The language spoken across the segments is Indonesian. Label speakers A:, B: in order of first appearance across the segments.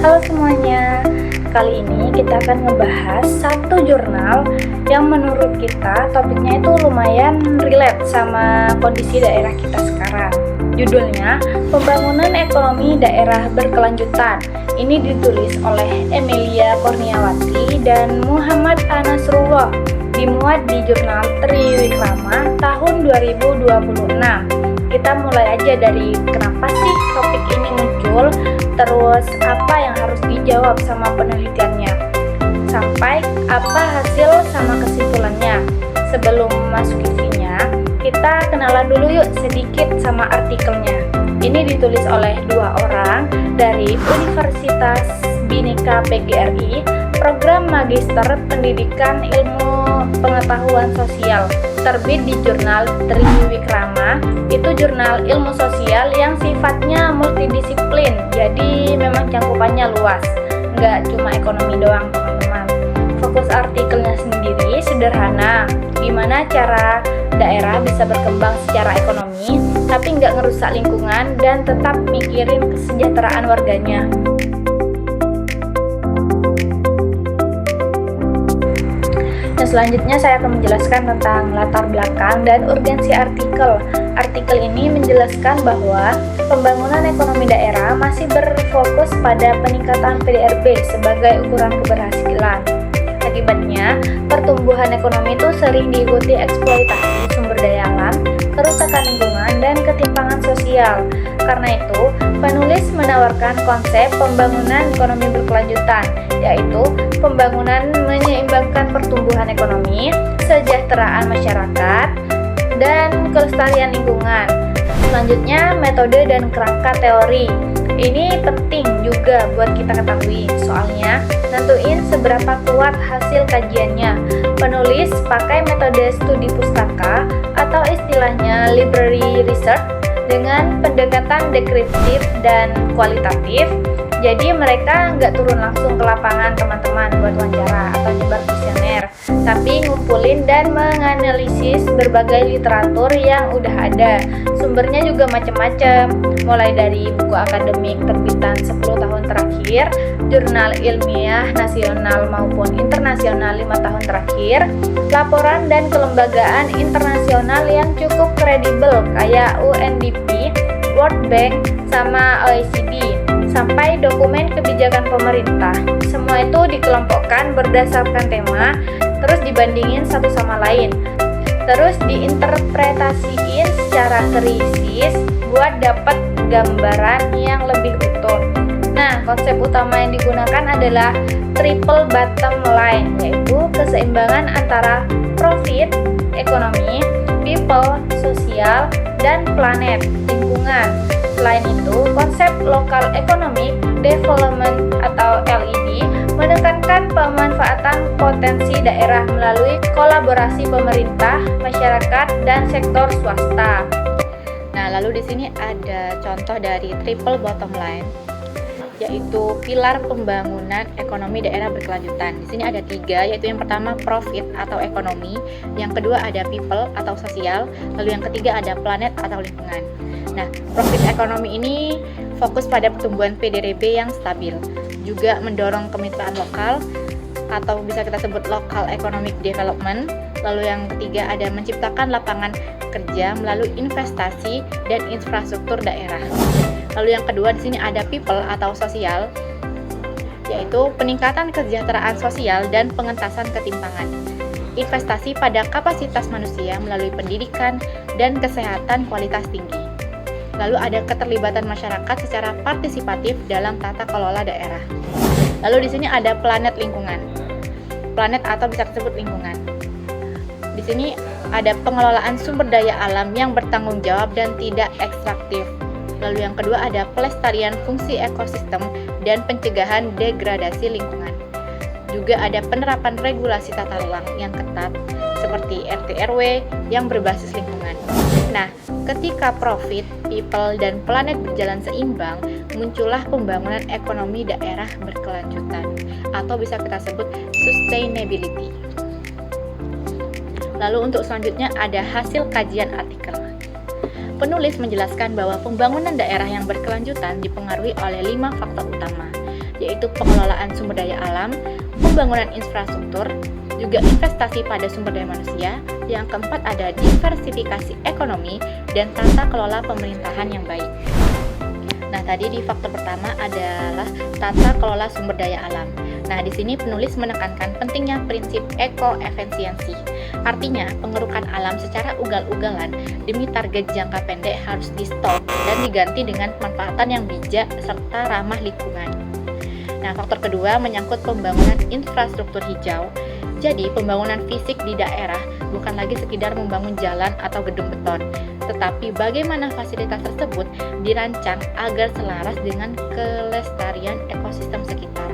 A: Halo semuanya, kali ini kita akan ngebahas satu jurnal yang menurut kita topiknya itu lumayan relate sama kondisi daerah kita sekarang. Judulnya, Pembangunan Ekonomi Daerah Berkelanjutan. Ini ditulis oleh Emilia Kurniawati dan Muhammad Anasrullah. Dimuat di jurnal Triwikrama tahun 2026. Kita mulai aja dari kenapa sih topik ini muncul, terus apa yang harus dijawab sama penelitiannya, sampai apa hasil sama kesimpulannya. Sebelum masuk isinya, kita kenalan dulu yuk sedikit sama artikelnya. Ini ditulis oleh dua orang dari Universitas Bhinneka PGRI, Program Magister Pendidikan Ilmu Pengetahuan Sosial, terbit di jurnal Triwikrama. Itu jurnal ilmu sosial yang sifatnya multidisiplin, jadi memang cakupannya luas, nggak cuma ekonomi doang teman-teman. Fokus artikelnya sendiri sederhana, gimana cara daerah bisa berkembang secara ekonomi tapi nggak ngerusak lingkungan dan tetap mikirin kesejahteraan warganya. Selanjutnya saya akan menjelaskan tentang latar belakang dan urgensi artikel. Artikel ini menjelaskan bahwa pembangunan ekonomi daerah masih berfokus pada peningkatan PDRB sebagai ukuran keberhasilan. Akibatnya, pertumbuhan ekonomi itu sering diikuti eksploitasi sumber daya alam, kerusakan lingkungan, dan ketimpangan sosial. Karena itu, penulis menawarkan konsep pembangunan ekonomi berkelanjutan, yaitu pembangunan menyeimbangkan pertumbuhan ekonomi, kesejahteraan masyarakat, dan kelestarian lingkungan. Selanjutnya, metode dan kerangka teori. Ini penting juga buat kita ketahui, soalnya nentuin seberapa kuat hasil kajiannya. Penulis pakai metode studi pustaka atau istilahnya library research dengan pendekatan deskriptif dan kualitatif. Jadi mereka nggak turun langsung ke lapangan teman-teman buat wawancara atau nyebar kuesioner, tapi ngumpulin dan menganalisis berbagai literatur yang udah ada. Sumbernya juga macam-macam, mulai dari buku akademik terbitan 10 tahun terakhir, jurnal ilmiah nasional maupun internasional 5 tahun terakhir, laporan dan kelembagaan internasional yang cukup kredibel kayak UNDP, World Bank, sama OECD, sampai dokumen kebijakan pemerintah. Semua itu dikelompokkan berdasarkan tema, terus dibandingin satu sama lain, terus diinterpretasiin secara krisis buat dapat gambaran yang lebih utuh. Nah, konsep utama yang digunakan adalah triple bottom line, yaitu keseimbangan antara profit, ekonomi, people, sosial, dan planet, lingkungan. Selain itu, konsep Local Economic Development atau LED menekankan pemanfaatan potensi daerah melalui kolaborasi pemerintah, masyarakat, dan sektor swasta. Nah, lalu di sini ada contoh dari triple bottom line, yaitu pilar pembangunan ekonomi daerah berkelanjutan. Di sini ada 3, yaitu yang pertama profit atau ekonomi, yang kedua ada people atau sosial, lalu yang ketiga ada planet atau lingkungan. Nah, profit ekonomi ini fokus pada pertumbuhan PDRB yang stabil, juga mendorong kemitraan lokal atau bisa kita sebut local economic development. Lalu yang ketiga ada menciptakan lapangan kerja melalui investasi dan infrastruktur daerah. Lalu yang kedua di sini ada people atau sosial, yaitu peningkatan kesejahteraan sosial dan pengentasan ketimpangan. Investasi pada kapasitas manusia melalui pendidikan dan kesehatan kualitas tinggi. Lalu ada keterlibatan masyarakat secara partisipatif dalam tata kelola daerah. Lalu di sini ada planet lingkungan. Planet atau bisa disebut lingkungan. Di sini ada pengelolaan sumber daya alam yang bertanggung jawab dan tidak ekstraktif. Lalu yang kedua ada pelestarian fungsi ekosistem dan pencegahan degradasi lingkungan. Juga ada penerapan regulasi tata ruang yang ketat seperti RT/RW yang berbasis lingkungan. Nah, ketika profit, people, dan planet berjalan seimbang, muncullah pembangunan ekonomi daerah berkelanjutan atau bisa kita sebut sustainability. Lalu untuk selanjutnya ada hasil kajian artikel. Penulis menjelaskan bahwa pembangunan daerah yang berkelanjutan dipengaruhi oleh 5 faktor utama,
B: yaitu pengelolaan sumber daya alam, pembangunan infrastruktur, juga investasi pada sumber daya manusia. Yang keempat ada diversifikasi ekonomi dan tata kelola pemerintahan yang baik. Nah, tadi di faktor pertama adalah tata kelola sumber daya alam. Nah, di sini penulis menekankan pentingnya prinsip ekoefisiensi. Artinya, pengerukan alam secara ugal-ugalan demi target jangka pendek harus di-stop dan diganti dengan pemanfaatan yang bijak serta ramah lingkungan. Nah, faktor kedua menyangkut pembangunan infrastruktur hijau. Jadi, pembangunan fisik di daerah bukan lagi sekedar membangun jalan atau gedung beton, tetapi bagaimana fasilitas tersebut dirancang agar selaras dengan kelestarian ekosistem sekitar.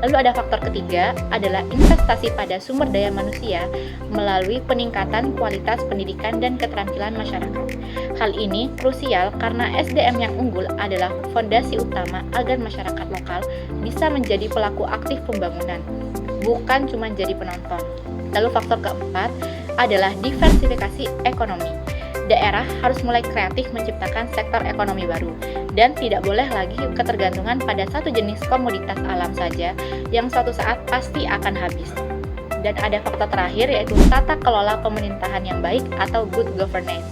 B: Lalu ada faktor ketiga adalah investasi pada sumber daya manusia melalui peningkatan kualitas pendidikan dan keterampilan masyarakat. Hal ini krusial karena SDM yang unggul adalah fondasi utama agar masyarakat lokal bisa menjadi pelaku aktif pembangunan, bukan cuma jadi penonton. Lalu faktor keempat adalah diversifikasi ekonomi. Daerah harus mulai kreatif menciptakan sektor ekonomi baru dan tidak boleh lagi ketergantungan pada satu jenis komoditas alam saja yang suatu saat pasti akan habis. Dan ada faktor terakhir yaitu tata kelola pemerintahan yang baik atau good governance.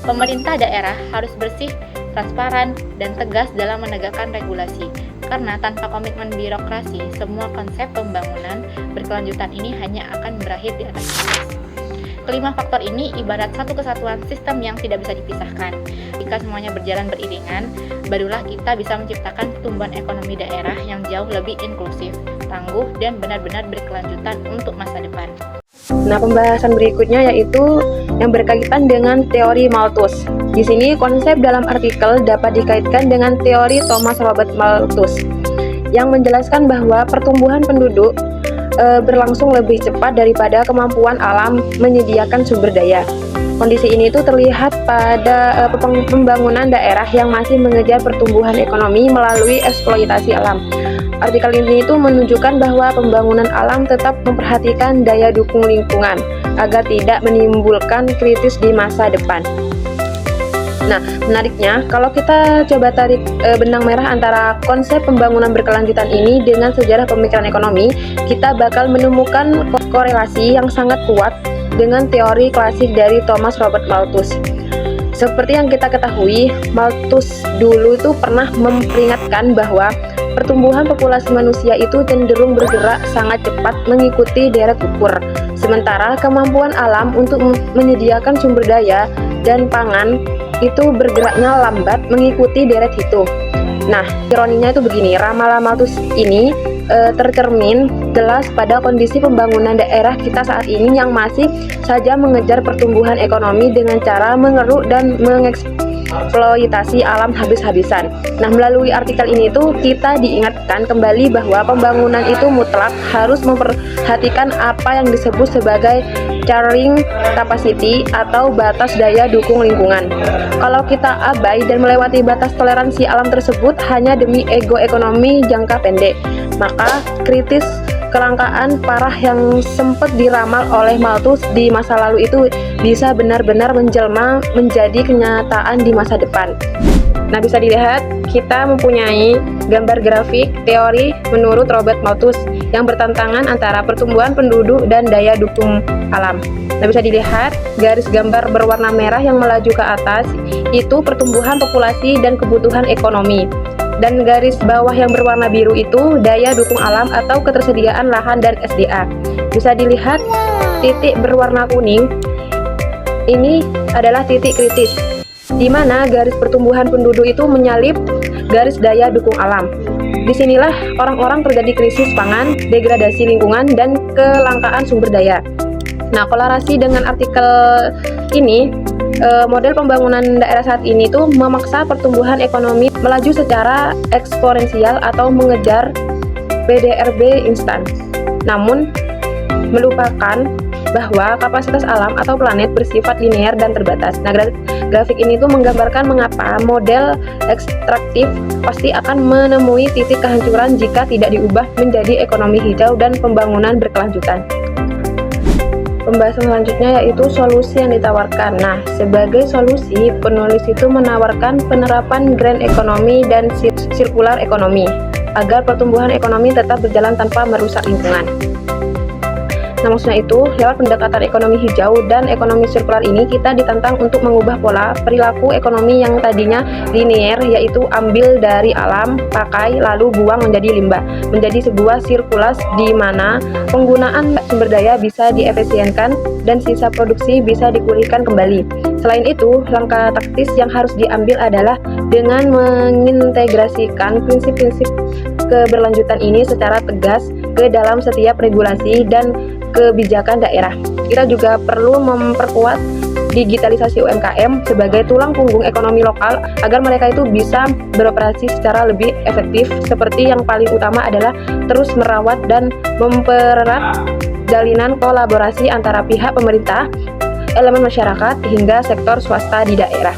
B: Pemerintah daerah harus bersih, transparan, dan tegas dalam menegakkan regulasi. Karena tanpa komitmen birokrasi, semua konsep pembangunan berkelanjutan ini hanya akan berakhir di atas kertas. Kelima faktor ini ibarat satu kesatuan sistem yang tidak bisa dipisahkan. Jika semuanya berjalan beriringan, barulah kita bisa menciptakan pertumbuhan ekonomi daerah yang jauh lebih inklusif, tangguh, dan benar-benar berkelanjutan untuk masa depan.
C: Nah, pembahasan berikutnya yaitu yang berkaitan dengan teori Malthus. Di sini konsep dalam artikel dapat dikaitkan dengan teori Thomas Robert Malthus yang menjelaskan bahwa pertumbuhan penduduk berlangsung lebih cepat daripada kemampuan alam menyediakan sumber daya. Kondisi ini tuh terlihat pada pembangunan daerah yang masih mengejar pertumbuhan ekonomi melalui eksploitasi alam. Artikel ini itu menunjukkan bahwa pembangunan alam tetap memperhatikan daya dukung lingkungan agar tidak menimbulkan kritis di masa depan. Nah, menariknya, kalau kita coba tarik benang merah antara konsep pembangunan berkelanjutan ini dengan sejarah pemikiran ekonomi, kita bakal menemukan korelasi yang sangat kuat dengan teori klasik dari Thomas Robert Malthus. Seperti yang kita ketahui, Malthus dulu itu pernah memperingatkan bahwa pertumbuhan populasi manusia itu cenderung bergerak sangat cepat mengikuti deret ukur, sementara kemampuan alam untuk menyediakan sumber daya dan pangan itu bergeraknya lambat mengikuti deret itu. Nah, ironinya itu begini, ramalan Malthus ini tercermin jelas pada kondisi pembangunan daerah kita saat ini yang masih saja mengejar pertumbuhan ekonomi dengan cara mengeruk dan mengeksploitasi alam habis-habisan. Nah, melalui artikel ini tuh kita diingatkan kembali bahwa pembangunan itu mutlak harus memperhatikan apa yang disebut sebagai carrying capacity atau batas daya dukung lingkungan. Kalau kita abai dan melewati batas toleransi alam tersebut hanya demi ego ekonomi jangka pendek, maka kritis kelangkaan parah yang sempat diramal oleh Malthus di masa lalu itu bisa benar-benar menjelma menjadi kenyataan di masa depan. Nah, bisa dilihat kita mempunyai gambar grafik teori menurut Robert Malthus yang bertentangan antara pertumbuhan penduduk dan daya dukung alam. Nah, bisa dilihat garis gambar berwarna merah yang melaju ke atas itu pertumbuhan populasi dan kebutuhan ekonomi. Dan garis bawah yang berwarna biru itu daya dukung alam atau ketersediaan lahan dan SDA. Bisa dilihat titik berwarna kuning ini adalah titik kritis, di mana garis pertumbuhan penduduk itu menyalip garis daya dukung alam. Disinilah orang-orang terjadi krisis pangan, degradasi lingkungan, dan kelangkaan sumber daya. Nah, kolerasi dengan artikel ini, model pembangunan daerah saat ini tuh memaksa pertumbuhan ekonomi melaju secara eksponensial atau mengejar PDRB instan. Namun, melupakan bahwa kapasitas alam atau planet bersifat linear dan terbatas. Nah, grafik ini tuh menggambarkan mengapa model ekstraktif pasti akan menemui titik kehancuran jika tidak diubah menjadi ekonomi hijau dan pembangunan berkelanjutan. Pembahasan selanjutnya yaitu solusi yang ditawarkan. Nah, sebagai solusi, penulis itu menawarkan penerapan green economy dan circular economy. agar pertumbuhan ekonomi tetap berjalan tanpa merusak lingkungan. Nah, maksudnya itu, lewat pendekatan ekonomi hijau dan ekonomi sirkular ini, kita ditantang untuk mengubah pola perilaku ekonomi yang tadinya linier, yaitu ambil dari alam, pakai, lalu buang menjadi limbah, menjadi sebuah sirkulasi di mana penggunaan sumber daya bisa diefisienkan dan sisa produksi bisa dipulihkan kembali. Selain itu, langkah taktis yang harus diambil adalah dengan mengintegrasikan prinsip-prinsip keberlanjutan ini secara tegas ke dalam setiap regulasi dan kebijakan daerah. Kita juga perlu memperkuat digitalisasi UMKM sebagai tulang punggung ekonomi lokal agar mereka itu bisa beroperasi secara lebih efektif. Seperti yang paling utama adalah terus merawat dan mempererat jalinan kolaborasi antara pihak pemerintah, elemen masyarakat, hingga sektor swasta di daerah.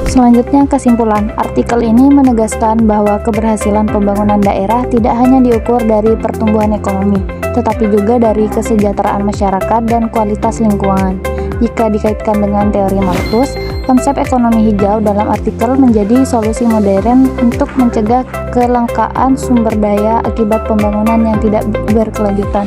A: Selanjutnya, kesimpulan. Artikel ini menegaskan bahwa keberhasilan pembangunan daerah tidak hanya diukur dari pertumbuhan ekonomi, tetapi juga dari kesejahteraan masyarakat dan kualitas lingkungan. Jika dikaitkan dengan teori Malthus, konsep ekonomi hijau dalam artikel menjadi solusi modern untuk mencegah kelangkaan sumber daya akibat pembangunan yang tidak berkelanjutan.